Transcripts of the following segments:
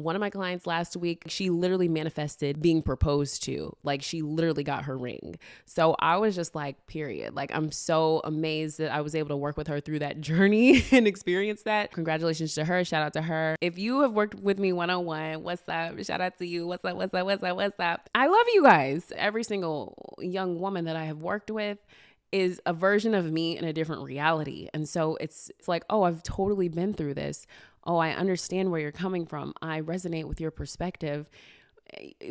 One of my clients last week, she literally manifested being proposed to. Like, she literally got her ring. So I was just like, period. Like, I'm so amazed that I was able to work with her through that journey and experience that. Congratulations to her. Shout out to her. If you have worked with me one-on-one, what's up? Shout out to you. What's up? What's up? What's up? What's up? I love you guys. Every single young woman that I have worked with is a version of me in a different reality. And so it's like, oh, I've totally been through this. Oh, I understand where you're coming from. I resonate with your perspective.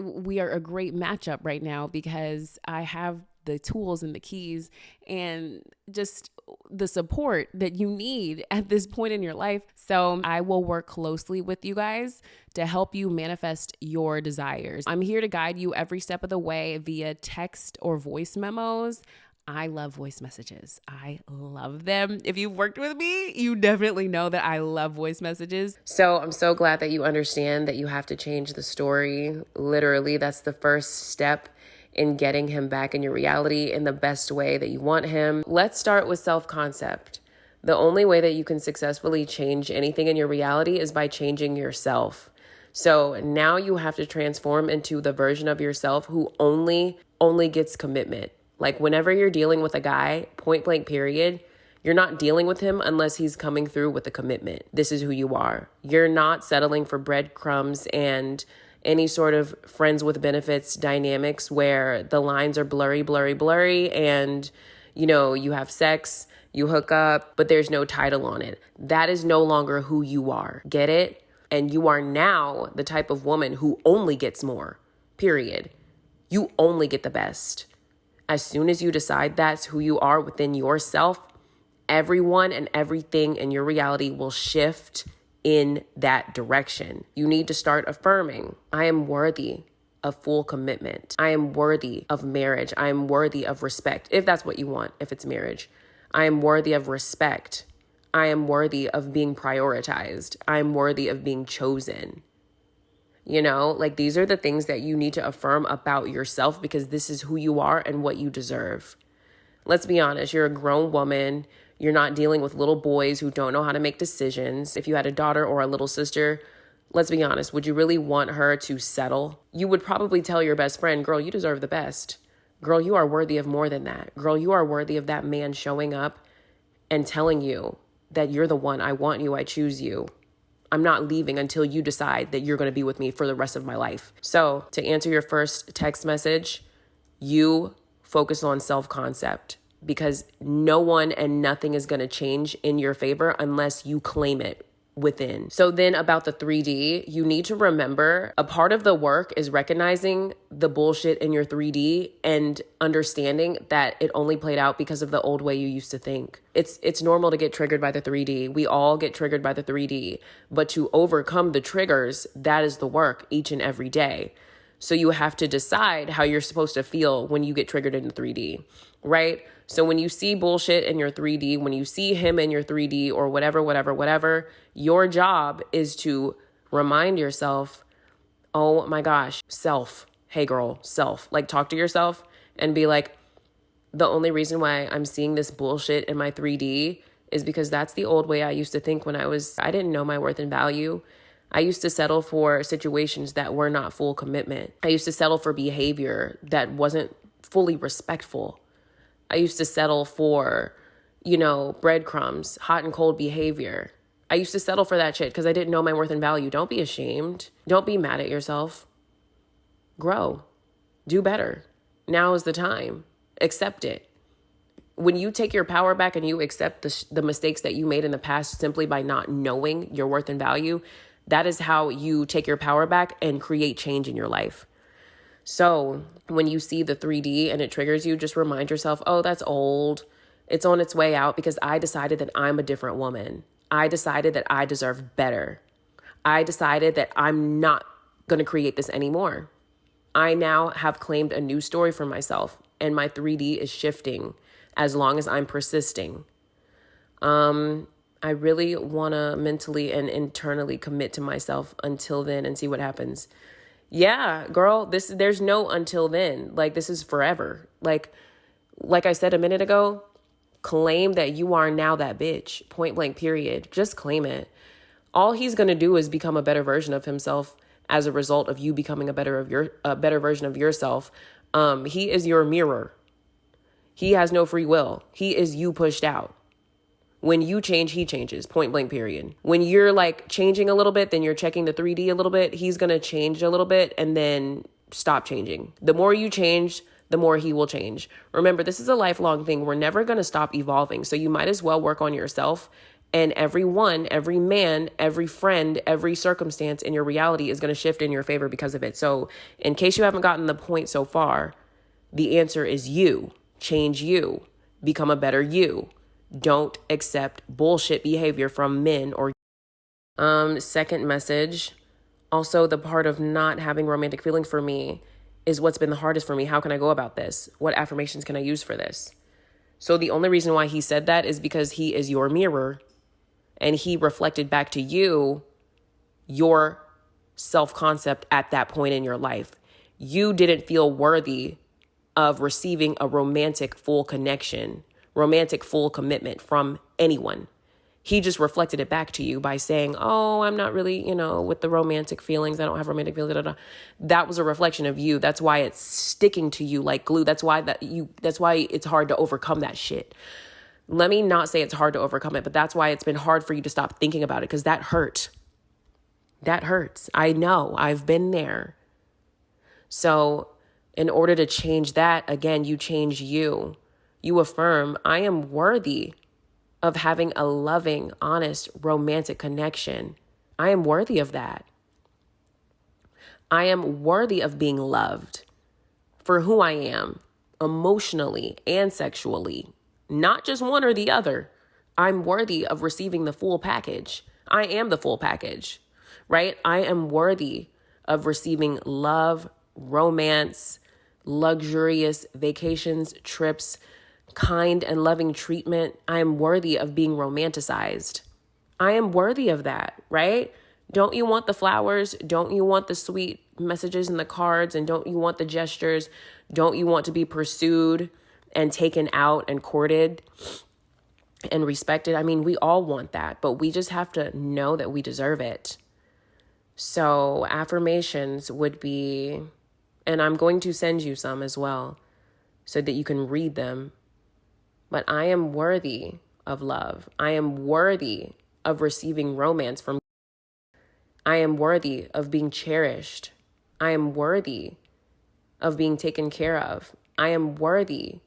We are a great matchup right now because I have the tools and the keys and just the support that you need at this point in your life. So I will work closely with you guys to help you manifest your desires. I'm here to guide you every step of the way via text or voice memos. I love voice messages. I love them. If you've worked with me, you definitely know that I love voice messages. So I'm so glad that you understand that you have to change the story. Literally, that's the first step in getting him back in your reality in the best way that you want him. Let's start with self-concept. The only way that you can successfully change anything in your reality is by changing yourself. So now you have to transform into the version of yourself who only gets commitment. Like, whenever you're dealing with a guy, point blank period, you're not dealing with him unless he's coming through with a commitment. This is who you are. You're not settling for breadcrumbs and any sort of friends with benefits dynamics where the lines are blurry, and, you know, you have sex, you hook up, but there's no title on it. That is no longer who you are. Get it? And you are now the type of woman who only gets more, period. You only get the best. As soon as you decide that's who you are within yourself, everyone and everything in your reality will shift in that direction. You need to start affirming, I am worthy of full commitment. I am worthy of marriage. I am worthy of respect, if that's what you want, if it's marriage. I am worthy of respect. I am worthy of being prioritized. I am worthy of being chosen. You know, like, these are the things that you need to affirm about yourself because this is who you are and what you deserve. Let's be honest, you're a grown woman. You're not dealing with little boys who don't know how to make decisions. If you had a daughter or a little sister, let's be honest, would you really want her to settle? You would probably tell your best friend, girl, you deserve the best. Girl, you are worthy of more than that. Girl, you are worthy of that man showing up and telling you that you're the one. I want you. I choose you. I'm not leaving until you decide that you're going to be with me for the rest of my life. So to answer your first text message, you focus on self-concept because no one and nothing is going to change in your favor unless you claim it within. So then about the 3D, you need to remember a part of the work is recognizing the bullshit in your 3D and understanding that it only played out because of the old way you used to think. It's normal to get triggered by the 3D. We all get triggered by the 3D, but to overcome the triggers, that is the work each and every day. So you have to decide how you're supposed to feel when you get triggered in the 3D, right? So when you see bullshit in your 3D, when you see him in your 3D or whatever, your job is to remind yourself, oh my gosh, self, hey girl, self, like talk to yourself and be like, the only reason why I'm seeing this bullshit in my 3D is because that's the old way I used to think when I didn't know my worth and value. I used to settle for situations that were not full commitment. I used to settle for behavior that wasn't fully respectful. I used to settle for, breadcrumbs, hot and cold behavior. I used to settle for that shit because I didn't know my worth and value. Don't be ashamed. Don't be mad at yourself. Grow. Do better. Now is the time. Accept it. When you take your power back and you accept the mistakes that you made in the past simply by not knowing your worth and value, that is how you take your power back and create change in your life. So when you see the 3D and it triggers you, just remind yourself, oh, that's old. It's on its way out because I decided that I'm a different woman. I decided that I deserve better. I decided that I'm not going to create this anymore. I now have claimed a new story for myself and my 3D is shifting as long as I'm persisting. I really want to mentally and internally commit to myself until then and see what happens. Yeah, girl, there's no until then. Like, this is forever. Like I said a minute ago, claim that you are now that bitch. Point blank, period. Just claim it. All he's going to do is become a better version of himself as a result of you becoming a better version of yourself. He is your mirror. He has no free will. He is you pushed out. When you change, he changes, point blank, period. When you're like changing a little bit, then you're checking the 3D a little bit, he's going to change a little bit and then stop changing. The more you change, the more he will change. Remember, this is a lifelong thing. We're never going to stop evolving. So you might as well work on yourself. And everyone, every man, every friend, every circumstance in your reality is going to shift in your favor because of it. So in case you haven't gotten the point so far, the answer is you. Change you. Become a better you. Don't accept bullshit behavior from men or second message. Also, the part of not having romantic feelings for me is what's been the hardest for me. How can I go about this? What affirmations can I use for this? So the only reason why he said that is because he is your mirror and he reflected back to you your self-concept at that point in your life. You didn't feel worthy of receiving a romantic full connection, romantic full commitment from anyone. He just reflected it back to you by saying, oh, I'm not really, with the romantic feelings. I don't have romantic feelings. Da, da, da. That was a reflection of you. That's why it's sticking to you like glue. That's why it's hard to overcome that shit. Let me not say it's hard to overcome it, but that's why it's been hard for you to stop thinking about it, because that hurt. That hurts. I know. I've been there. So in order to change that, again, you change you. You affirm, I am worthy of having a loving, honest, romantic connection. I am worthy of that. I am worthy of being loved for who I am, emotionally and sexually, not just one or the other. I'm worthy of receiving the full package. I am the full package, right? I am worthy of receiving love, romance, luxurious vacations, trips, kind and loving treatment. I am worthy of being romanticized. I am worthy of that, right? Don't you want the flowers? Don't you want the sweet messages and the cards? And don't you want the gestures? Don't you want to be pursued and taken out and courted and respected? I mean, we all want that, but we just have to know that we deserve it. So affirmations would be, and I'm going to send you some as well so that you can read them. But I am worthy of love. I am worthy of receiving romance from. I am worthy of being cherished. I am worthy of being taken care of. I am worthy.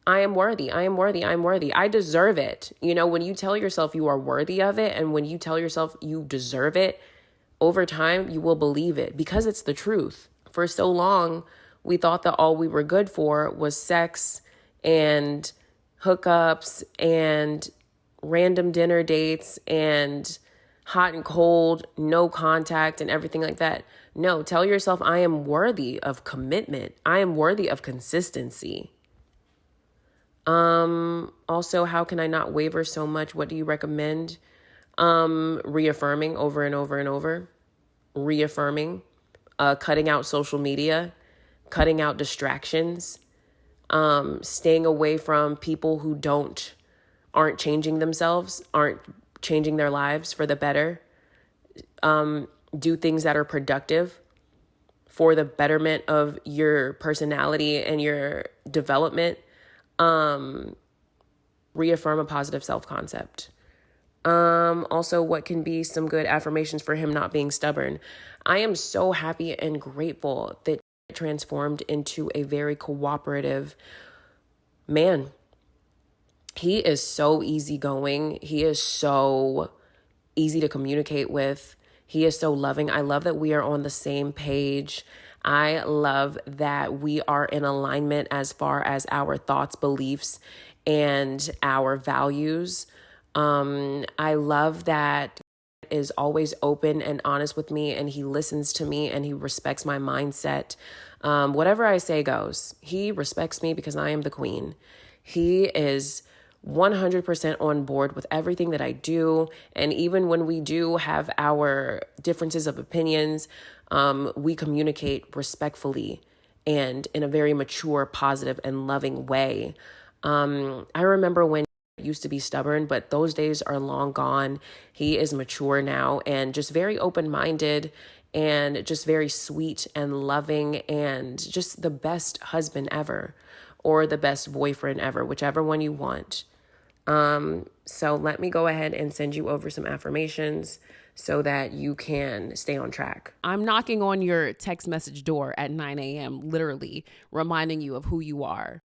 I am worthy. I am worthy. I'm worthy. I deserve it. When you tell yourself you are worthy of it and when you tell yourself you deserve it, over time, you will believe it because it's the truth. For so long, we thought that all we were good for was sex and hookups and random dinner dates and hot and cold, no contact and everything like that. No, tell yourself I am worthy of commitment. I am worthy of consistency. Also, how can I not waver so much? What do you recommend? Reaffirming over and over and over. Reaffirming, cutting out social media, cutting out distractions, staying away from people who aren't changing themselves, aren't changing their lives for the better. Do things that are productive for the betterment of your personality and your development. Reaffirm a positive self-concept. Also, what can be some good affirmations for him not being stubborn? I am so happy and grateful that he transformed into a very cooperative man. He is so easygoing. He is so easy to communicate with. He is so loving. I love that we are on the same page. I love that we are in alignment as far as our thoughts, beliefs, and our values. I love that he is always open and honest with me, and he listens to me and he respects my mindset. Whatever I say goes. He respects me because I am the queen. He is 100% on board with everything that I do. And even when we do have our differences of opinions, we communicate respectfully and in a very mature, positive, and loving way. I remember when Used to be stubborn, but those days are long gone. He is mature now and just very open-minded and just very sweet and loving and just the best husband ever, or the best boyfriend ever, whichever one you want. So let me go ahead and send you over some affirmations so that you can stay on track. I'm knocking on your text message door at 9 a.m., literally reminding you of who you are.